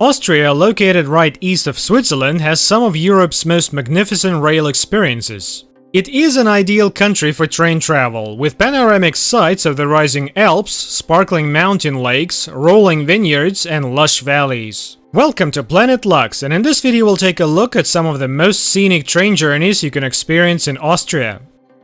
Austria, located right east of Switzerland, has some of Europe's most magnificent rail experiences. It is an ideal country for train travel, with panoramic sights of the rising Alps, sparkling mountain lakes, rolling vineyards, and lush valleys. Welcome to Planet Lux, and in this video we'll take a look at some of the most scenic train journeys you can experience in Austria.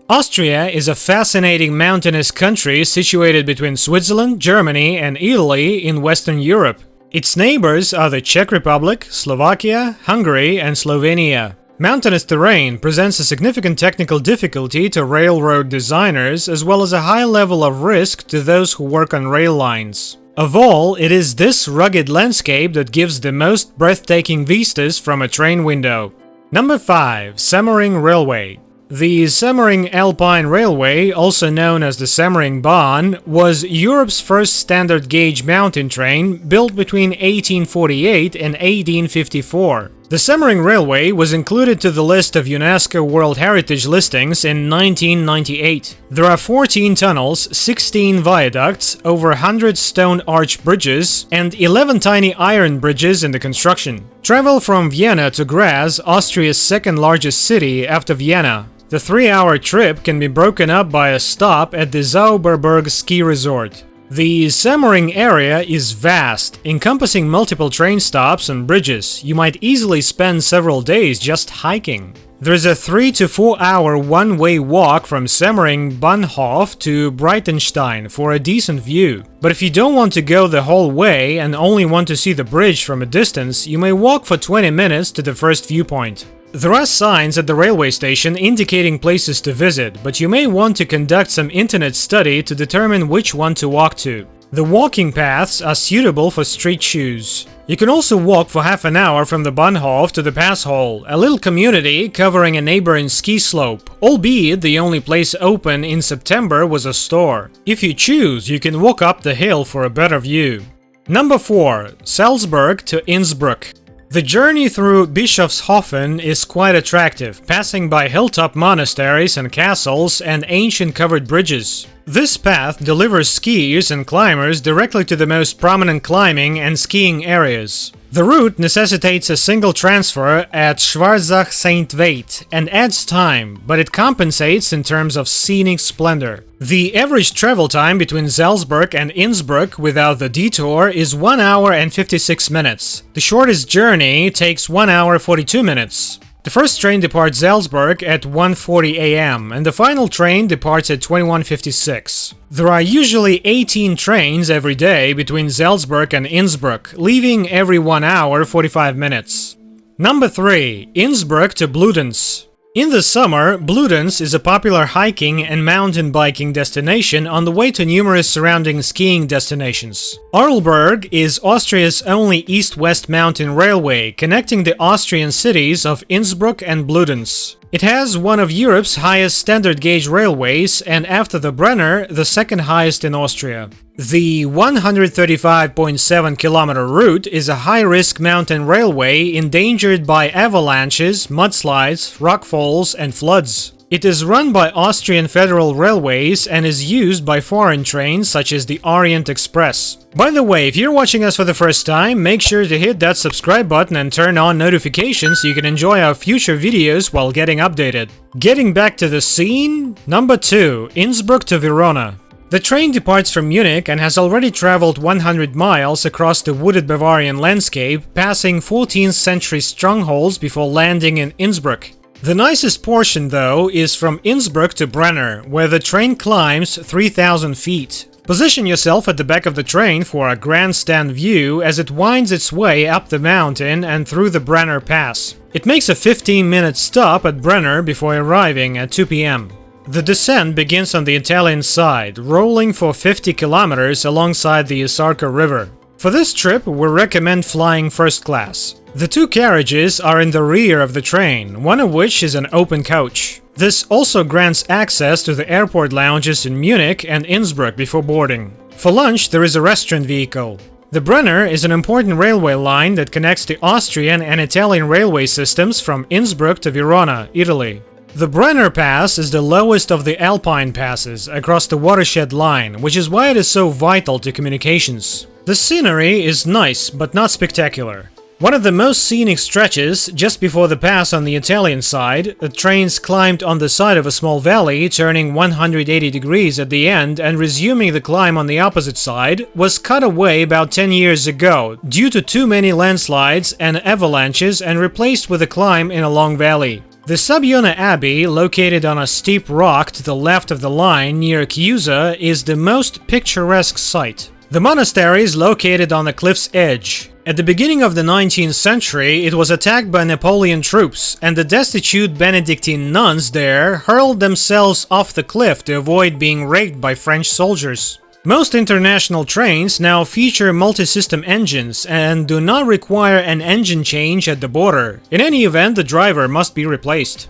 Austria is a fascinating mountainous country situated between Switzerland, Germany, and Italy in Western Europe. Its neighbors are the Czech Republic, Slovakia, Hungary, and Slovenia. Mountainous terrain presents a significant technical difficulty to railroad designers, as well as a high level of risk to those who work on rail lines. Of all, it is this rugged landscape that gives the most breathtaking vistas from a train window. Number 5. Semmering Railway. The Semmering Alpine Railway, also known as the Semmering Bahn, was Europe's first standard gauge mountain train built between 1848 and 1854. The Semmering Railway was included to the list of UNESCO World Heritage listings in 1998. There are 14 tunnels, 16 viaducts, over 100 stone arch bridges, and 11 tiny iron bridges in the construction. Travel from Vienna to Graz, Austria's second largest city after Vienna. The 3-hour trip can be broken up by a stop at the Salzburg ski resort. The Semmering area is vast, encompassing multiple train stops and bridges. You might easily spend several days just hiking. There's a 3 to 4 hour one-way walk from Semmering Bahnhof to Breitenstein for a decent view. But if you don't want to go the whole way and only want to see the bridge from a distance, you may walk for 20 minutes to the first viewpoint. There are signs at the railway station indicating places to visit, but you may want to conduct some internet study to determine which one to walk to. The walking paths are suitable for street shoes. You can also walk for half an hour from the Bahnhof to the Pass Hall, a little community covering a neighboring ski slope, albeit the only place open in September was a store. If you choose, you can walk up the hill for a better view. Number 4. Salzburg to Innsbruck. The journey through Bischofshofen is quite attractive, passing by hilltop monasteries and castles and ancient covered bridges. This path delivers skiers and climbers directly to the most prominent climbing and skiing areas. The route necessitates a single transfer at Schwarzach St. Veit and adds time, but it compensates in terms of scenic splendor. The average travel time between Salzburg and Innsbruck without the detour is 1 hour and 56 minutes. The shortest journey takes 1 hour 42 minutes. The first train departs Salzburg at 1:40 a.m. and the final train departs at 21:56. There are usually 18 trains every day between Salzburg and Innsbruck, leaving every 1 hour 45 minutes. Number 3. Innsbruck to Bluden. In the summer, Bluden is a popular hiking and mountain biking destination on the way to numerous surrounding skiing destinations. Arlberg is Austria's only east-west mountain railway, connecting the Austrian cities of Innsbruck and Bluden. It has one of Europe's highest standard gauge railways, and after the Brenner, the second highest in Austria. The 135.7 kilometer route is a high-risk mountain railway endangered by avalanches, mudslides, rockfalls, and floods. It is run by Austrian Federal Railways and is used by foreign trains such as the Orient Express. By the way, if you're watching us for the first time, make sure to hit that subscribe button and turn on notifications so you can enjoy our future videos while getting updated. Getting back to the scene, number 2, Innsbruck to Verona. The train departs from Munich and has already traveled 100 miles across the wooded Bavarian landscape, passing 14th century strongholds before landing in Innsbruck. The nicest portion, though, is from Innsbruck to Brenner, where the train climbs 3,000 feet. Position yourself at the back of the train for a grandstand view as it winds its way up the mountain and through the Brenner Pass. It makes a 15-minute stop at Brenner before arriving at 2 p.m. The descent begins on the Italian side, rolling for 50 kilometers alongside the Isarca River. For this trip, we recommend flying first class. The 2 carriages are in the rear of the train, one of which is an open coach. This also grants access to the airport lounges in Munich and Innsbruck before boarding. For lunch, there is a restaurant vehicle. The Brenner is an important railway line that connects the Austrian and Italian railway systems from Innsbruck to Verona, Italy. The Brenner Pass is the lowest of the Alpine passes across the watershed line, which is why it is so vital to communications. The scenery is nice, but not spectacular. One of the most scenic stretches, just before the pass on the Italian side, the trains climbed on the side of a small valley, turning 180 degrees at the end and resuming the climb on the opposite side, was cut away about 10 years ago due to too many landslides and avalanches and replaced with a climb in a long valley. The Sabbione Abbey, located on a steep rock to the left of the line near Chiusa, is the most picturesque site. The monastery is located on the cliff's edge. At the beginning of the 19th century, it was attacked by Napoleon troops, and the destitute Benedictine nuns there hurled themselves off the cliff to avoid being raked by French soldiers. Most international trains now feature multi-system engines and do not require an engine change at the border. In any event, the driver must be replaced.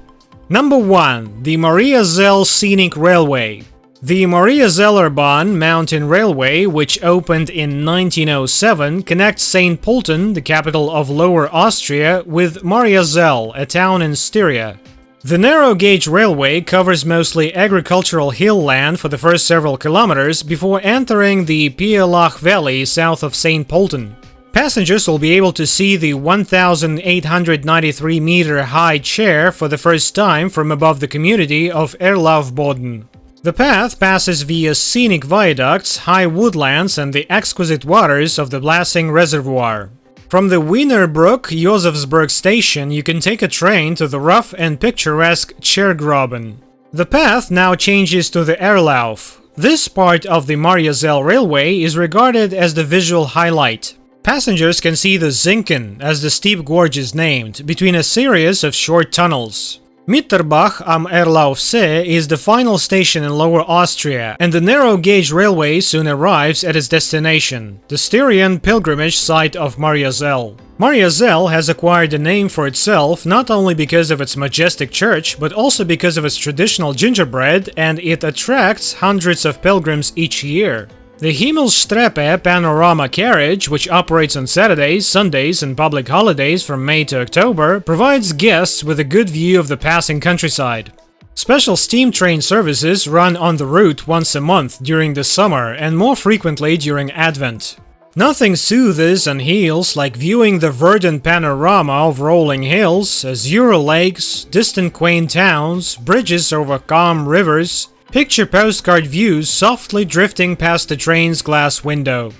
Number 1. The Mariazell Scenic Railway. The Mariazellerbahn mountain railway, which opened in 1907, connects St. Pölten, the capital of Lower Austria, with Mariazell, a town in Styria. The narrow-gauge railway covers mostly agricultural hill land for the first several kilometers before entering the Pielach Valley south of St. Pölten. Passengers will be able to see the 1,893-meter-high chair for the first time from above the community of Erlaufboden. The path passes via scenic viaducts, high woodlands, and the exquisite waters of the Blasing Reservoir. From the Wienerbruck-Josefsburg station, you can take a train to the rough and picturesque Chergraben. The path now changes to the Erlauf. This part of the Mariazell Railway is regarded as the visual highlight. Passengers can see the Zinken, as the steep gorge is named, between a series of short tunnels. Mitterbach am Erlaufsee is the final station in Lower Austria, and the narrow-gauge railway soon arrives at its destination, the Styrian pilgrimage site of Mariazell. Mariazell has acquired a name for itself not only because of its majestic church, but also because of its traditional gingerbread, and it attracts hundreds of pilgrims each year. The Himmelstreppe panorama carriage, which operates on Saturdays, Sundays, and public holidays from May to October, provides guests with a good view of the passing countryside. Special steam train services run on the route once a month during the summer and more frequently during Advent. Nothing soothes and heals like viewing the verdant panorama of rolling hills, azure lakes, distant quaint towns, bridges over calm rivers. Picture postcard views softly drifting past the train's glass window.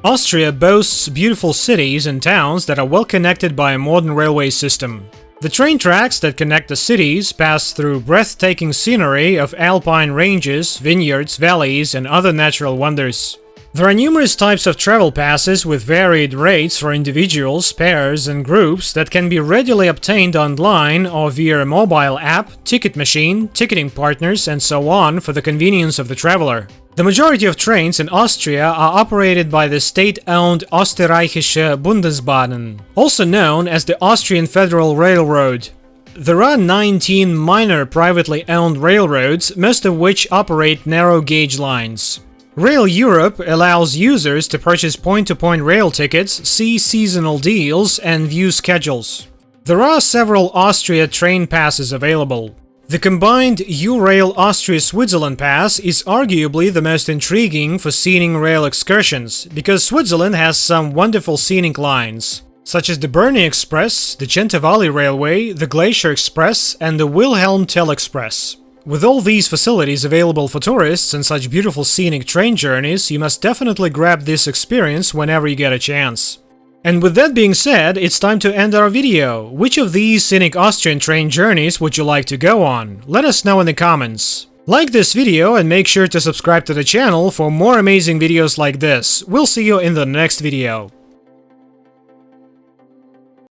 Austria boasts beautiful cities and towns that are well connected by a modern railway system. The train tracks that connect the cities pass through breathtaking scenery of alpine ranges, vineyards, valleys, and other natural wonders. There are numerous types of travel passes with varied rates for individuals, pairs, and groups that can be readily obtained online or via a mobile app, ticket machine, ticketing partners, and so on for the convenience of the traveler. The majority of trains in Austria are operated by the state-owned Österreichische Bundesbahnen, also known as the Austrian Federal Railroad. There are 19 minor privately owned railroads, most of which operate narrow-gauge lines. Rail Europe allows users to purchase point-to-point rail tickets, see seasonal deals, and view schedules. There are several Austria train passes available. The combined U-Rail Austria-Switzerland pass is arguably the most intriguing for scenic rail excursions, because Switzerland has some wonderful scenic lines, such as the Bernese Express, the Centavalli Railway, the Glacier Express, and the Wilhelm Tell Express. With all these facilities available for tourists and such beautiful scenic train journeys, you must definitely grab this experience whenever you get a chance. And with that being said, it's time to end our video. Which of these scenic Austrian train journeys would you like to go on? Let us know in the comments. Like this video and make sure to subscribe to the channel for more amazing videos like this. We'll see you in the next video.